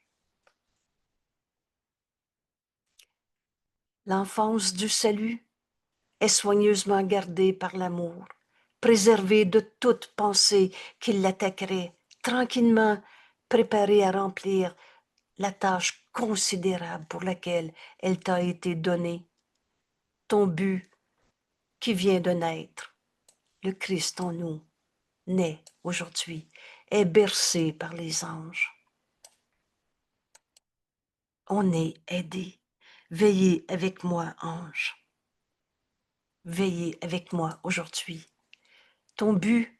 L'enfance du salut est soigneusement gardée par l'amour, préservée de toute pensée qui l'attaquerait, tranquillement préparée à remplir la tâche considérable pour laquelle elle t'a été donnée. Ton but qui vient de naître, le Christ en nous, naît aujourd'hui, est bercé par les anges. On est aidé. Veillez avec moi, ange. Veillez avec moi aujourd'hui. Ton but,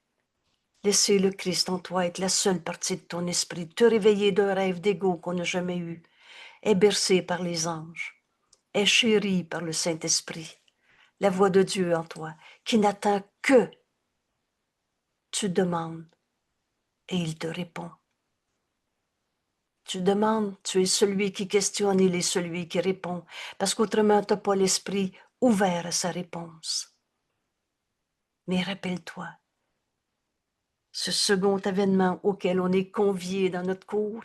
laisser le Christ en toi être la seule partie de ton esprit, te réveiller d'un rêve d'ego qu'on n'a jamais eu, est bercé par les anges, est chéri par le Saint-Esprit, la voix de Dieu en toi, qui n'attend que tu demandes et il te répond. Tu demandes, tu es celui qui questionne, il est celui qui répond, parce qu'autrement, tu n'as pas l'esprit ouvert à sa réponse. Mais rappelle-toi, ce second événement auquel on est convié dans notre cours,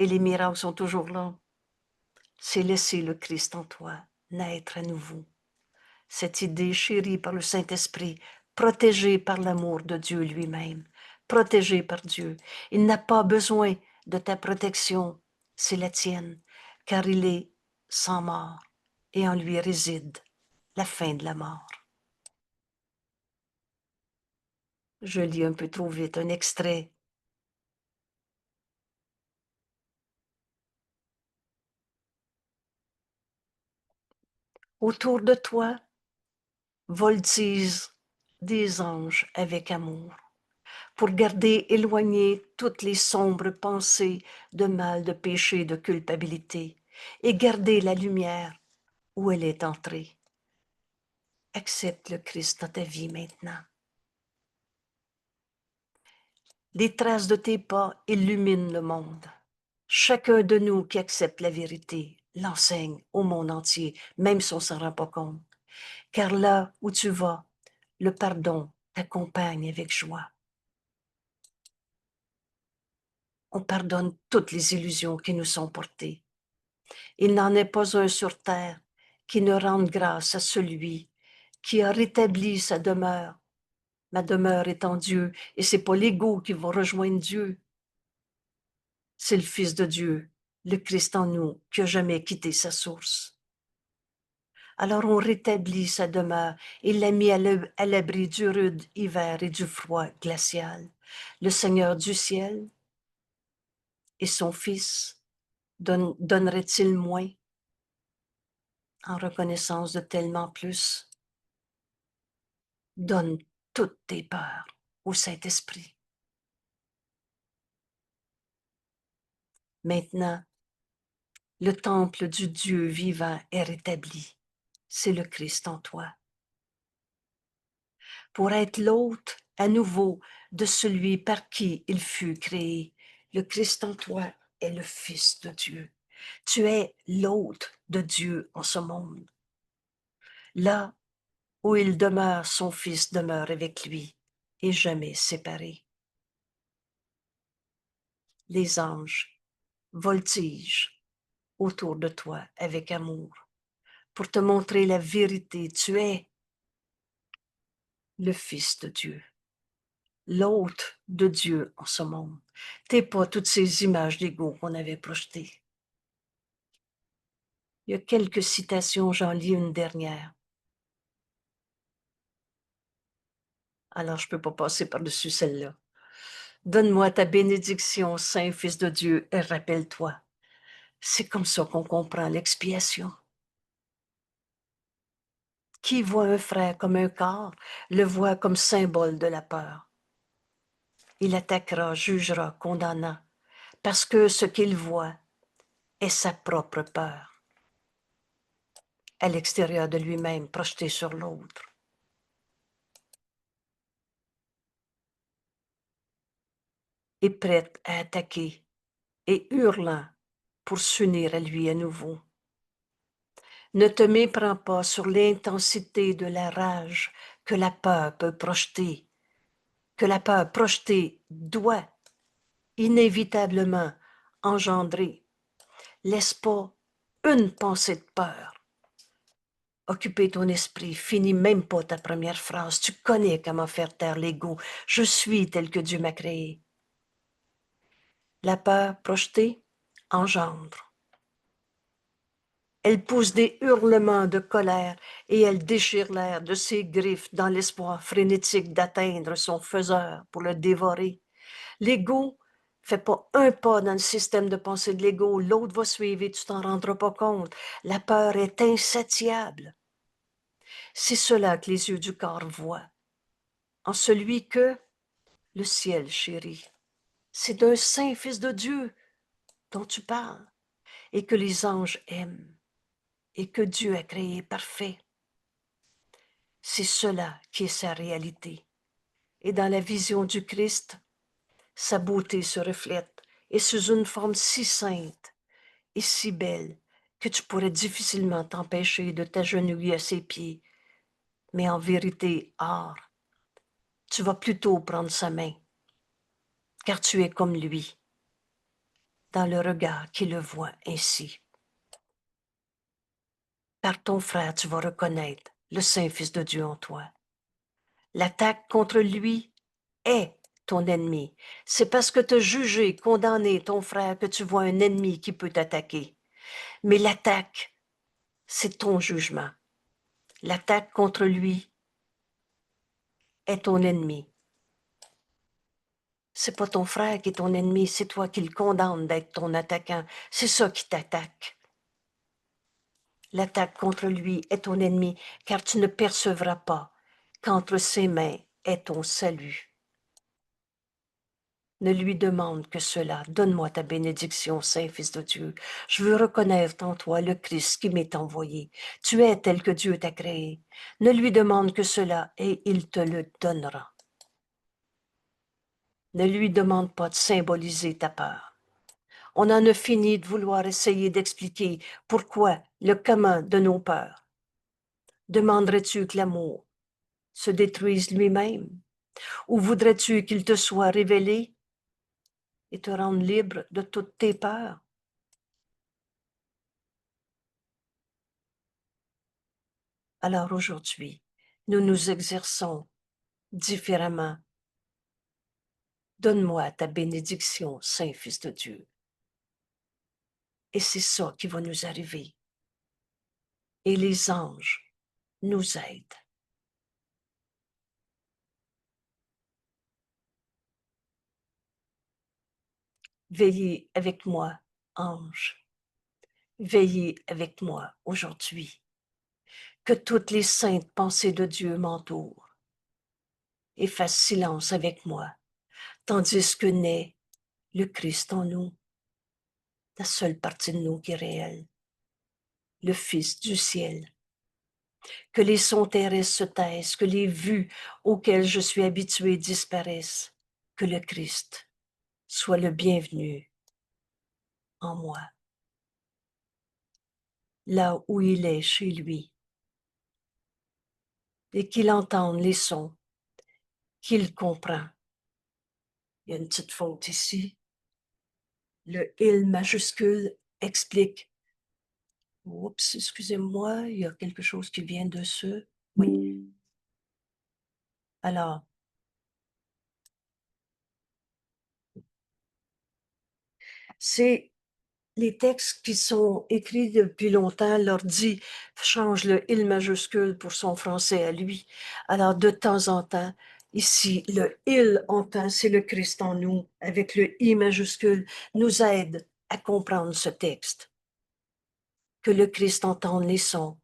et les miracles sont toujours là, c'est laisser le Christ en toi naître à nouveau. Cette idée chérie par le Saint-Esprit, protégée par l'amour de Dieu lui-même, protégée par Dieu. Il n'a pas besoin de ta protection, c'est la tienne, car il est sans mort et en lui réside la fin de la mort. Je lis un peu trop vite un extrait. Autour de toi voltigent des anges avec amour, pour garder éloignées toutes les sombres pensées de mal, de péché, de culpabilité, et garder la lumière où elle est entrée. Accepte le Christ dans ta vie maintenant. Les traces de tes pas illuminent le monde. Chacun de nous qui accepte la vérité l'enseigne au monde entier, même si on ne s'en rend pas compte. Car là où tu vas, le pardon t'accompagne avec joie. On pardonne toutes les illusions qui nous sont portées. Il n'en est pas un sur terre qui ne rende grâce à celui qui a rétabli sa demeure. Ma demeure est en Dieu, et c'est pas l'ego qui va rejoindre Dieu. C'est le Fils de Dieu, le Christ en nous, qui a jamais quitté sa source. Alors on rétablit sa demeure et l'a mis à l'abri du rude hiver et du froid glacial. Le Seigneur du ciel Et son fils donnerait-il moins en reconnaissance de tellement plus? Donne toutes tes peurs au Saint-Esprit. Maintenant, le temple du Dieu vivant est rétabli. C'est le Christ en toi. Pour être l'hôte à nouveau de celui par qui il fut créé, le Christ en toi est le Fils de Dieu. Tu es l'hôte de Dieu en ce monde. Là où il demeure, son Fils demeure avec lui et jamais séparé. Les anges voltigent autour de toi avec amour pour te montrer la vérité. Tu es le Fils de Dieu, l'hôte de Dieu en ce monde. T'es pas toutes ces images d'ego qu'on avait projetées. Il y a quelques citations, j'en lis une dernière. Alors, je ne peux pas passer par-dessus celle-là. Donne-moi ta bénédiction, Saint Fils de Dieu, et rappelle-toi. C'est comme ça qu'on comprend l'expiation. Qui voit un frère comme un corps, le voit comme symbole de la peur. Il attaquera, jugera, condamnera, parce que ce qu'il voit est sa propre peur, à l'extérieur de lui-même, projeté sur l'autre. Est prête à attaquer et hurlant pour s'unir à lui à nouveau. Ne te méprends pas sur l'intensité de la rage que la peur peut projeter, que la peur projetée doit inévitablement engendrer. Laisse pas une pensée de peur occuper ton esprit. Finis même pas ta première phrase. Tu connais comment faire taire l'ego. Je suis tel que Dieu m'a créé. La peur projetée engendre. Elle pousse des hurlements de colère et elle déchire l'air de ses griffes dans l'espoir frénétique d'atteindre son faiseur pour le dévorer. L'ego fait pas un pas dans le système de pensée de l'ego, l'autre va suivre et tu t'en rendras pas compte. La peur est insatiable. C'est cela que les yeux du corps voient. En celui que le ciel chérit. C'est d'un saint Fils de Dieu dont tu parles et que les anges aiment et que Dieu a créé parfait. C'est cela qui est sa réalité. Et dans la vision du Christ, sa beauté se reflète et sous une forme si sainte et si belle que tu pourrais difficilement t'empêcher de t'agenouiller à ses pieds. Mais en vérité, tu vas plutôt prendre sa main, car tu es comme lui, dans le regard qui le voit ainsi. Par ton frère, tu vas reconnaître le Saint Fils de Dieu en toi. L'attaque contre lui est ton ennemi. C'est parce que tu as jugé, condamné ton frère que tu vois un ennemi qui peut t'attaquer. Mais l'attaque, c'est ton jugement. L'attaque contre lui est ton ennemi. C'est pas ton frère qui est ton ennemi, c'est toi qui le condamnes d'être ton attaquant. C'est ça qui t'attaque. L'attaque contre lui est ton ennemi, car tu ne percevras pas qu'entre ses mains est ton salut. Ne lui demande que cela. Donne-moi ta bénédiction, Saint Fils de Dieu. Je veux reconnaître en toi le Christ qui m'est envoyé. Tu es tel que Dieu t'a créé. Ne lui demande que cela et il te le donnera. Ne lui demande pas de symboliser ta peur. On en a fini de vouloir essayer d'expliquer pourquoi, le comment de nos peurs. Demanderais-tu que l'amour se détruise lui-même? Ou voudrais-tu qu'il te soit révélé et te rende libre de toutes tes peurs? Alors aujourd'hui, nous nous exerçons différemment. Donne-moi ta bénédiction, Saint Fils de Dieu. Et c'est ça qui va nous arriver. Et les anges nous aident. Veillez avec moi, ange. Veillez avec moi aujourd'hui. Que toutes les saintes pensées de Dieu m'entourent et fassent silence avec moi, tandis que naît le Christ en nous, la seule partie de nous qui est réelle, le Fils du ciel. Que les sons terrestres se taisent, que les vues auxquelles je suis habitué disparaissent, que le Christ soit le bienvenu en moi, là où il est chez lui, et qu'il entende les sons, qu'il comprend. Il y a une petite faute ici. Le « il » majuscule explique. Oups, excusez-moi, il y a quelque chose qui vient de ce. Oui. Alors, c'est les textes qui sont écrits depuis longtemps. L'ordi change le « il » majuscule pour son français à lui. Alors, de temps en temps, ici, le « il » entend, c'est le Christ en nous, avec le « i » majuscule, nous aide à comprendre ce texte. Que le Christ entende les sons,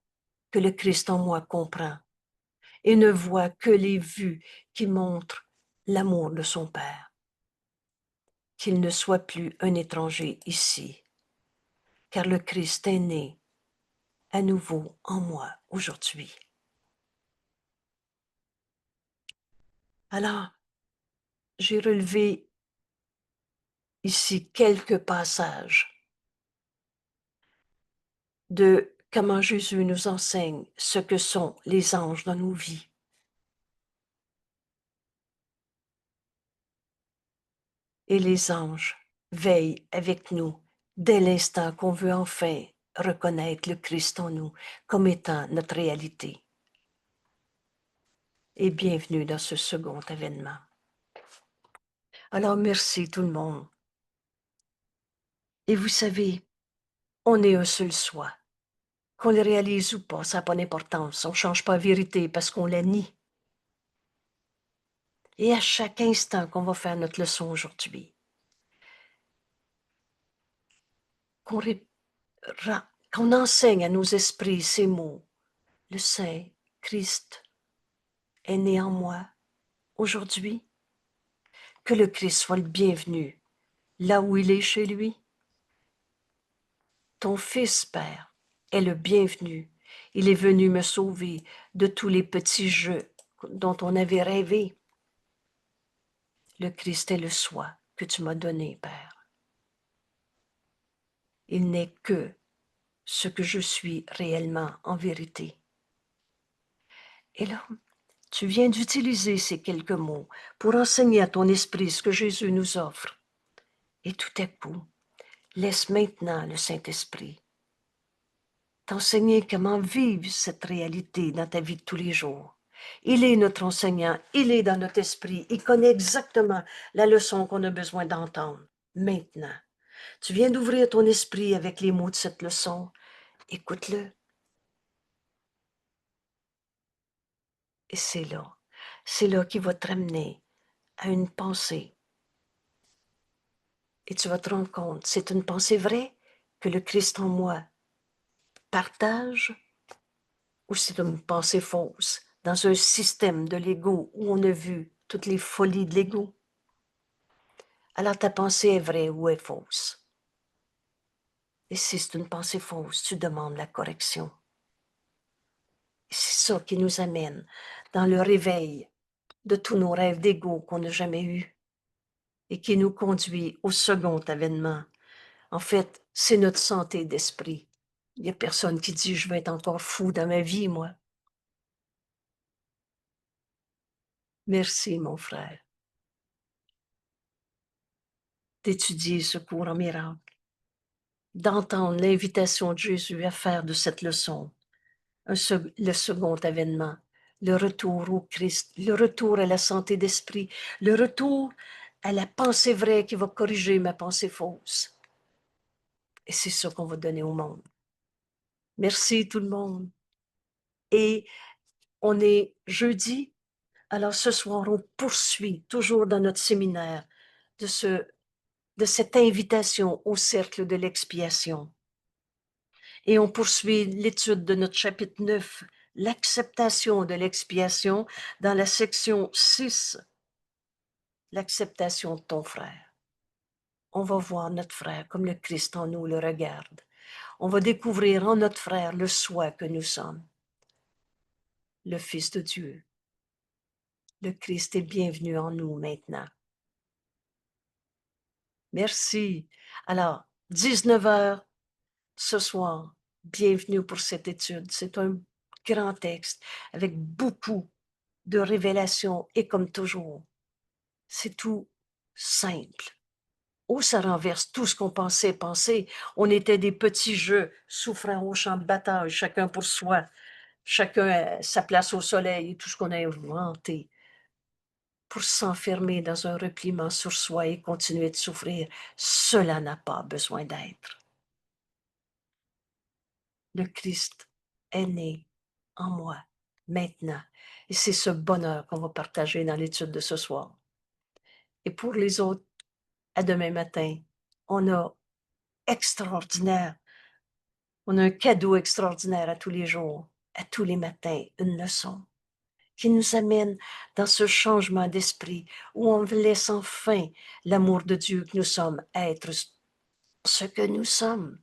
que le Christ en moi comprend et ne voit que les vues qui montrent l'amour de son Père. Qu'il ne soit plus un étranger ici, car le Christ est né à nouveau en moi aujourd'hui. Alors, j'ai relevé ici quelques passages de comment Jésus nous enseigne ce que sont les anges dans nos vies. Et les anges veillent avec nous dès l'instant qu'on veut enfin reconnaître le Christ en nous comme étant notre réalité. Et bienvenue dans ce second événement. Alors merci tout le monde. Et vous savez, on est un seul soi. Qu'on le réalise ou pas, ça n'a pas d'importance. On ne change pas la vérité parce qu'on la nie. Et à chaque instant qu'on va faire notre leçon aujourd'hui, qu'on enseigne à nos esprits ces mots. Le Saint Christ est né en moi aujourd'hui. Que le Christ soit le bienvenu là où il est chez lui. Ton Fils, Père, est le bienvenu. Il est venu me sauver de tous les petits jeux dont on avait rêvé. Le Christ est le soi que tu m'as donné, Père. Il n'est que ce que je suis réellement en vérité. Et là, tu viens d'utiliser ces quelques mots pour enseigner à ton esprit ce que Jésus nous offre. Et tout à coup, laisse maintenant le Saint-Esprit t'enseigner comment vivre cette réalité dans ta vie de tous les jours. Il est notre enseignant, il est dans notre esprit, il connaît exactement la leçon qu'on a besoin d'entendre maintenant. Tu viens d'ouvrir ton esprit avec les mots de cette leçon. Écoute-le. Et c'est là qu'il va te ramener à une pensée. Et tu vas te rendre compte, c'est une pensée vraie que le Christ en moi partage ou c'est une pensée fausse dans un système de l'ego où on a vu toutes les folies de l'ego. Alors ta pensée est vraie ou est fausse. Et si c'est une pensée fausse, tu demandes la correction. Et c'est ça qui nous amène dans le réveil de tous nos rêves d'ego qu'on n'a jamais eus et qui nous conduit au second avènement. En fait, c'est notre santé d'esprit. Il n'y a personne qui dit « je vais être encore fou dans ma vie, moi ». Merci, mon frère, d'étudier ce cours en miracle, d'entendre l'invitation de Jésus à faire de cette leçon le second avènement, le retour au Christ, le retour à la santé d'esprit, le retour à la pensée vraie qui va corriger ma pensée fausse. Et c'est ça qu'on va donner au monde. Merci tout le monde. Et on est jeudi, alors ce soir, on poursuit toujours dans notre séminaire de ce de cette invitation au cercle de l'expiation. Et on poursuit l'étude de notre chapitre 9, l'acceptation de l'expiation, dans la section 6, l'acceptation de ton frère. On va voir notre frère comme le Christ en nous le regarde. On va découvrir en notre frère le soi que nous sommes, le Fils de Dieu. Le Christ est bienvenu en nous maintenant. Merci. Alors, 19 heures ce soir, bienvenue pour cette étude. C'est un grand texte avec beaucoup de révélations et comme toujours, c'est tout simple. Oh, ça renverse tout ce qu'on pensait penser. On était des petits jeux souffrant au champ de bataille, chacun pour soi, chacun à sa place au soleil et tout ce qu'on a inventé pour s'enfermer dans un repliement sur soi et continuer de souffrir. Cela n'a pas besoin d'être. Le Christ est né en moi, maintenant. Et c'est ce bonheur qu'on va partager dans l'étude de ce soir. Et pour les autres, à demain matin, on a extraordinaire, on a un cadeau extraordinaire à tous les jours, à tous les matins, une leçon qui nous amène dans ce changement d'esprit où on laisse enfin l'amour de Dieu que nous sommes être ce que nous sommes,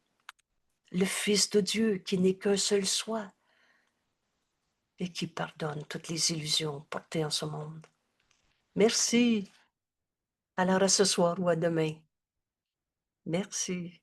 le Fils de Dieu qui n'est qu'un seul soi et qui pardonne toutes les illusions portées en ce monde. Merci. Alors à ce soir ou à demain. Merci.